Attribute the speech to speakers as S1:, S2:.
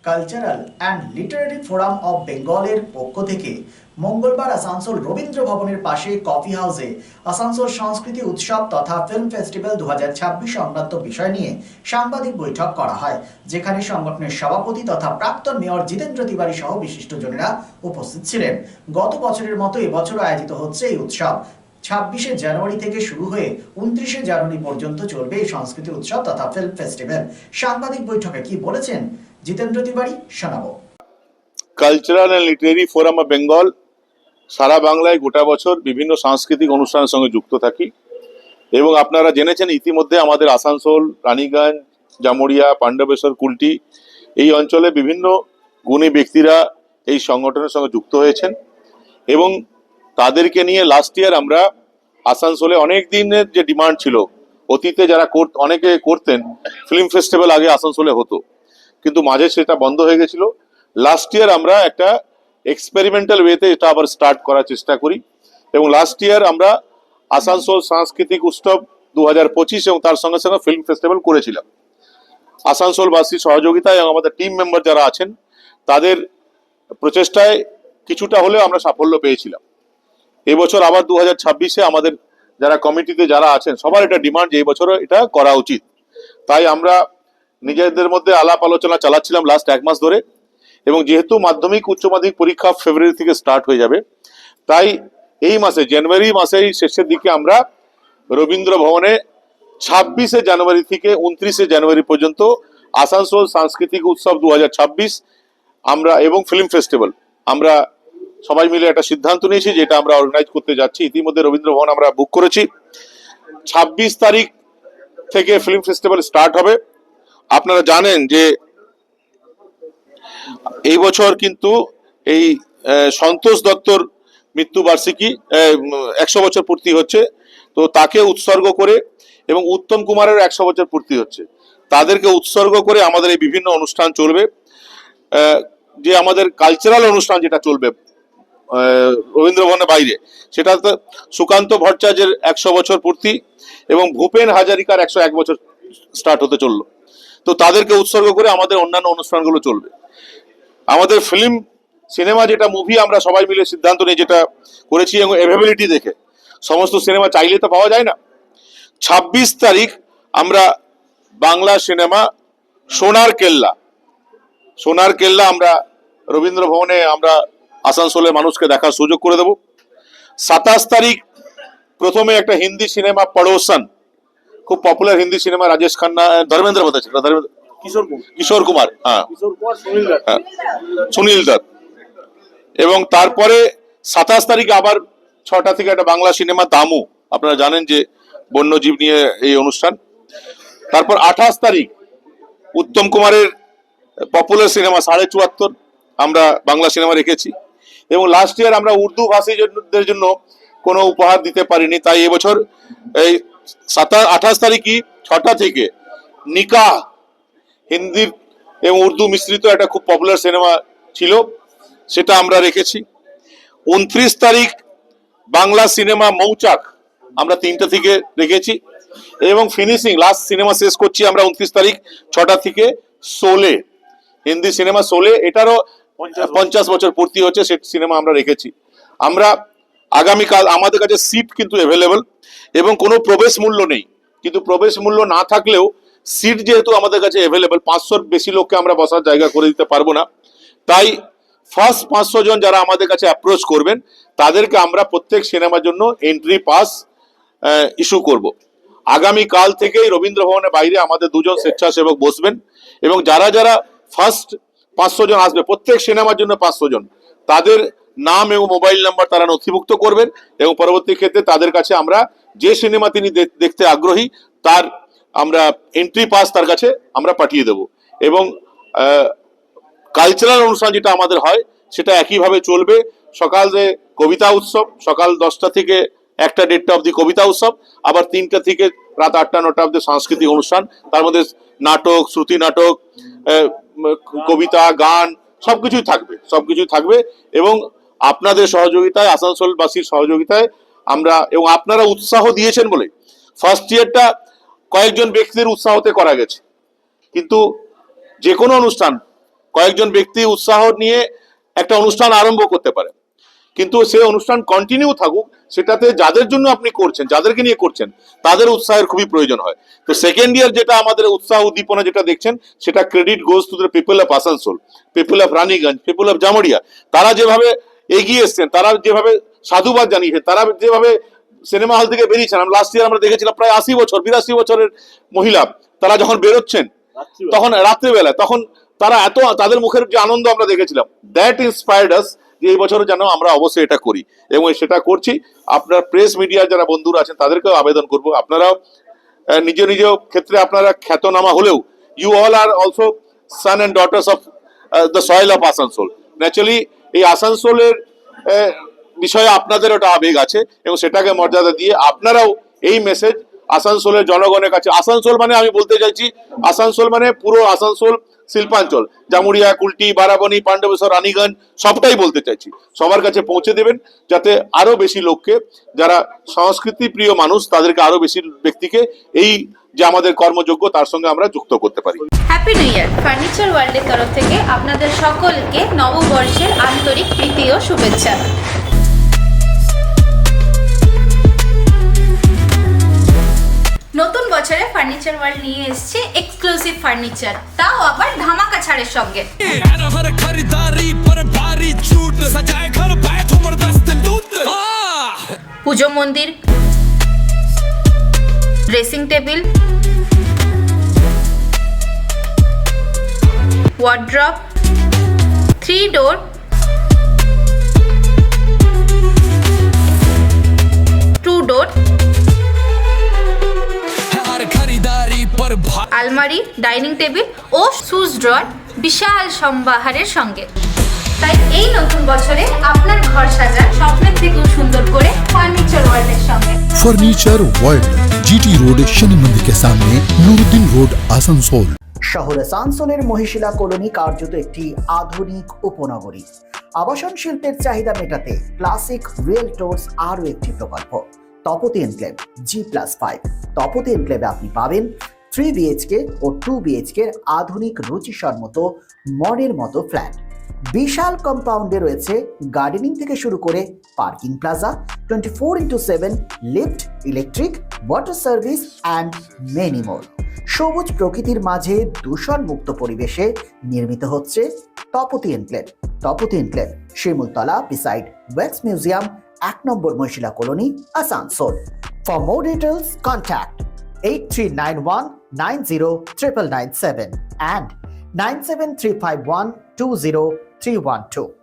S1: Cultural and Literary forum of বেঙ্গলের পক্ষ থেকে মঙ্গলবার আসানসোল রবীন্দ্র ভবনের পাশে কফি হাউসে আসানসোল সংস্কৃতি উৎসব তথা ফিল্ম ফেস্টিভ্যাল 2026 সংক্রান্ত বিষয় নিয়ে সাংবাদিক বৈঠক করা হয়, যেখানে সংগঠনের সভাপতি তথা প্রাক্তন মেয়র জিতেন্দ্র তিওয়ারি সহ বিশিষ্টজনেরা উপস্থিত ছিলেন। গত বছরের মতো এবছরও আয়োজিত হচ্ছে এই উৎসব। 26শে জানুয়ারি থেকে শুরু হয়ে 29শে জানুয়ারি পর্যন্ত চলবে এই সংস্কৃতি উৎসব তথা ফিল্ম ফেস্টিভ্যাল। সাংবাদিক বৈঠকে কি বলেছেন জিতেন্দ্র তিওয়ারি শোনাবো।
S2: Cultural and literary forum of Bengal সারা বাংলায় গোটা বছর বিভিন্ন সাংস্কৃতিক অনুষ্ঠানের সঙ্গে যুক্ত থাকি এবং আপনারা জেনেছেন ইতিমধ্যে আমাদের আসানসোল, রানীগঞ্জ, জামুরিয়া, পাণ্ডবেশ্বর, কুলটি এই অঞ্চলে বিভিন্ন গুণী ব্যক্তিরা এই সংগঠনের সঙ্গে যুক্ত হয়েছেন এবং তাদেরকে নিয়ে লাস্ট ইয়ার আমরা আসানসোলে অনেক দিনের যে ডিমান্ড ছিল, অতীতে যারা অনেকে করতেন ফিল্ম ফেস্টিভ্যাল আগে আসানসোলে হতো, কিন্তু মাঝে সেটা বন্ধ হয়ে গেছিল। লাস্ট ইয়ার আমরা একটা এক্সপেরিমেন্টাল ওয়েতে এটা আবার স্টার্ট করার চেষ্টা করি এবং লাস্ট ইয়ার আমরা আসানসোল সাংস্কৃতিক উৎসব 2025 এবং তার সঙ্গে সঙ্গে ফিল্ম ফেস্টিভ্যাল করেছিলাম। আসানসোলবাসীর সহযোগিতায় এবং আমাদের টিম মেম্বার যারা আছেন তাদের প্রচেষ্টায় কিছুটা হলেও আমরা সাফল্য পেয়েছিলাম। এবছর আবার 2026-এ আমাদের যারা কমিটিতে যারা আছেন সবার এটা ডিমান্ড যে এই বছরও এটা করা উচিত। তাই আমরা নিজেদের মধ্যে আলাপ আলোচনা চালাচ্ছিলাম লাস্ট এক মাস ধরে এবং যেহেতু মাধ্যমিক উচ্চ মাধ্যমিক পরীক্ষা ফেব্রুয়ারি থেকে স্টার্ট হয়ে যাবে, তাই এই মাসে জানুয়ারি মাসের শেষের দিকে আমরা রবীন্দ্র ভবনে 26শে জানুয়ারি থেকে 29শে জানুয়ারি পর্যন্ত আসানসোল সাংস্কৃতিক উৎসব 2026 আমরা এবং ফিল্ম ফেস্টিভ্যাল আমরা সবাই মিলে একটা সিদ্ধান্ত নিয়েছি যেটা আমরা অর্গানাইজ করতে যাচ্ছি। ইতিমধ্যে রবীন্দ্র ভবন আমরা বুক করেছি। 26 তারিখ থেকে ফিল্ম ফেস্টিভ্যাল স্টার্ট হবে। আপনারা জানেন যে এই বছর কিন্তু এই সন্তোষ দত্তর মৃত্যুবার্ষিকী 100 বছর পূর্তি হচ্ছে, তো তাকে উৎসর্গ করে এবং উত্তম কুমারের 100 বছর পূর্তি হচ্ছে, তাদেরকে উৎসর্গ করে আমাদের এই বিভিন্ন অনুষ্ঠান চলবে। যে আমাদের কালচারাল অনুষ্ঠান যেটা চলবে রবীন্দ্র ভবনের বাইরে, সেটা সুকান্ত ভট্টাচার্যের 100 বছর পূর্তি এবং ভূপেন হাজারিকার 101 বছর স্টার্ট হতে চললো, তো তাদেরকে উৎসর্গ করে আমাদের অন্যান্য অনুষ্ঠানগুলো চলবে। আমাদের ফিল্ম সিনেমা যেটা মুভি আমরা সবাই মিলে সিদ্ধান্ত নিয়ে যেটা করেছি এবং অ্যাভেলেবিলিটি দেখে, সমস্ত সিনেমা চাইলে তো পাওয়া যায় না। 26 তারিখ আমরা বাংলা সিনেমা সোনার কেল্লা আমরা রবীন্দ্র ভবনে আমরা আসানসোলের মানুষকে দেখার সুযোগ করে দেব। 27 তারিখ প্রথমে একটা হিন্দি সিনেমা পড়োসন, খুব পপুলার হিন্দি সিনেমা, রাজেশ খান্না, ধর্মেন্দ্র বোধ আছে, কিশোর কুমার, হ্যাঁ সুনীল দত্ত। এবং তারপরে 27 তারিখে আবার 6টা থেকে একটা বাংলা সিনেমা দামু, আপনারা জানেন যে বন্যজীব নিয়ে এই অনুষ্ঠান। তারপর 28 তারিখ উত্তম কুমারের পপুলার সিনেমা 74.5 আমরা বাংলা সিনেমা রেখেছি এবং লাস্ট ইয়ার আমরা উর্দু ভাষীদের জন্য কোনো উপহার দিতে পারিনি, তাই এবছর এই 28 তারিখই 6টা থেকে নিকাহ হিন্দি এবং উর্দু মিশ্রিত একটা খুব পপুলার সিনেমা ছিল, সেটা আমরা রেখেছি। 29 তারিখ বাংলা সিনেমা মৌচাক আমরা 3টা থেকে রেখেছি এবং ফিনিশিং লাস্ট সিনেমা শেষ করছি আমরা 29 তারিখ 6টা থেকে শোলে, হিন্দি সিনেমা শোলে, এটারও 50 বছর পূর্তি হচ্ছে, সে সিনেমা আমরা রেখেছি। আমরা আগামীকাল আমাদের কাছে সিট কিন্তু অ্যাভেলেবল এবং কোনো প্রবেশ মূল্য নেই, কিন্তু প্রবেশ মূল্য না থাকলেও সিট যেহেতু আমাদের কাছে অ্যাভেলেবল, 500-র বেশি লোককে আমরা বসার জায়গা করে দিতে পারবো না, তাই ফার্স্ট 500 জন যারা আমাদের কাছে অ্যাপ্রোচ করবেন তাদেরকে আমরা প্রত্যেক সিনেমার জন্য এন্ট্রি পাস ইস্যু করব। আগামীকাল থেকেই রবীন্দ্র ভবনের বাইরে আমাদের 2 জন স্বেচ্ছাসেবক বসবেন এবং যারা যারা ফার্স্ট 500 জন আসবে প্রত্যেক সিনেমার জন্য 500 জন, তাদের নাম এবং মোবাইল নাম্বার তারা নথিভুক্ত করবেন এবং পরবর্তী ক্ষেত্রে তাদের কাছে আমরা যে সিনেমা তিনি দেখতে আগ্রহী তার আমরা এন্ট্রি পাস তার কাছে আমরা পাঠিয়ে দেব এবং কালচারাল অনুষ্ঠান যেটা আমাদের হয় সেটা একইভাবে চলবে। সকালে কবিতা উৎসব, সকাল 10টা থেকে 1টা-1:30 অবধি কবিতা উৎসব, আবার 3টা থেকে রাত 8টা-9টা অবধি সাংস্কৃতিক অনুষ্ঠান, তার মধ্যে নাটক, শ্রুতি নাটক, কবিতা, গান সবকিছুই থাকবে এবং আপনাদের সহযোগিতায়, আসানসোলবাসীর সহযোগিতায় আমরা এবং আপনারা উৎসাহ দিয়েছেন বলে ফার্স্ট ইয়ারটা কয়েকজন ব্যক্তিদের উৎসাহতে করা গেছে, কিন্তু যে কোনো অনুষ্ঠান কয়েকজন ব্যক্তি উৎসাহ নিয়ে একটা অনুষ্ঠান আরম্ভ করতে পারে, কিন্তু সেই অনুষ্ঠান কন্টিনিউ থাকুক, সেটাতে যাদের জন্য আপনি করছেন, যাদেরকে নিয়ে করছেন, তাদের উৎসাহের খুবই প্রয়োজন হয়। তো সেকেন্ড ইয়ার যেটা আমাদের উৎসাহ উদ্দীপনা যেটা দেখছেন, সেটা credit goes to the people of Asansol, people of Raniganj, people of Jamuria. তারা যেভাবে এগিয়ে এসছেন, তারা যেভাবে সাধুবাদ জানিয়েছেন, তারা যেভাবে সিনেমা হল থেকে বেরিয়েছেন, লাস্ট ইয়ার আমরা দেখেছিলাম প্রায় 82 বছরের মহিলা, তারা যখন বেরোচ্ছেন তখন রাত্রিবেলা, তখন তারা এত, তাদের মুখের যে আনন্দ আমরা দেখেছিলাম, দ্যাট ইন্সপায়ার্ড আস যে এই বছর যেন আমরা অবশ্যই এটা করি, এবং সেটা করছি। আপনার প্রেস মিডিয়া যারা বন্ধুরা আছেন তাদেরকেও আবেদন করব, আপনারাও নিজ নিজ ক্ষেত্রে আপনারা খ্যাতনামা হলেও you all are also son and daughters of the soil of Asansol. Naturally এই আসানসোলের বিষয়ে আপনাদের ওটা আবেগ আছে, এবং সেটাকে মর্যাদা দিয়ে আপনারাও এই মেসেজ আসানসোলের জনগণের কাছে, আসানসোল মানে আমি বলতে চাইছি, আসানসোল মানে পুরো আসানসোল শিল্পাঞ্চল, জামুরিয়া, কুলটি, বারাবণী, পাণ্ডবেশ্বর, রানীগঞ্জ, সবটাই বলতে চাইছি, সবার কাছে পৌঁছে দেবেন, যাতে আরো বেশি লোককে, যারা সংস্কৃতি প্রিয় মানুষ, তাদেরকে আরো বেশি ব্যক্তিকে এই যে আমাদের কর্মযোগ্য তার সঙ্গে আমরা যুক্ত করতে পারি।
S3: Happy new year! ফার্নিচার ওয়ার্ল্ডের তরফ থেকে আপনাদের সকলকে নববর্ষের আন্তরিক প্রীতি ও শুভেচ্ছা। নতুন বছরে ফার্নিচার ওয়ার্ল্ড নিয়ে এসেছে এক্সক্লুসিভ ফার্নিচার, তাও আবার ধামাকা ছাড়ের সঙ্গে। পুজো মন্দির, ড্রেসিং টেবিল, ওয়ার্ড্রপ, 3 ডোর, টু ডোর, আলমারি, ডাইনিং টেবিল ও শুজ ড্রয়ার বিশাল সম্ভারের সঙ্গে। তাই এই নতুন বছরে আপনার ঘর সাজান স্বপ্নের থেকেও সুন্দর করে ফার্নিচার ওয়ার্ল্ডের সঙ্গে।
S4: Furniture world, GT road, Shani मंदिर के सामने, नूरुद्दीन रोड, आसनसोल।
S1: শহর আসানসোলের মহিশিলা কলোনি কার্যত একটি আধুনিক উপনগরী। আবাসন শিল্পের চাহিদা মেটাতে ক্লাসিক রিয়েলটরস আরও একটি প্রকল্প, তপতি এনক্লেভ G+5। তপতি এনক্লেভে আপনি পাবেন 3 BHK ও 2 BHK আধুনিক রুচিসম্মত মডের মতো ফ্ল্যাট। বিশাল কম্পাউন্ডে রয়েছে গার্ডেনিং থেকে শুরু করে parking plaza, 24x7 lift, electric, water service and many more. সবুজ প্রকৃতির মাঝে দূষণমুক্ত পরিবেশে নির্মিত হচ্ছে Tapati enclave. Tapati enclave, Shimultala, beside wax museum, 1 number Mohishila colony, Asansol. For more details contact 8391909997 and 9735120 312.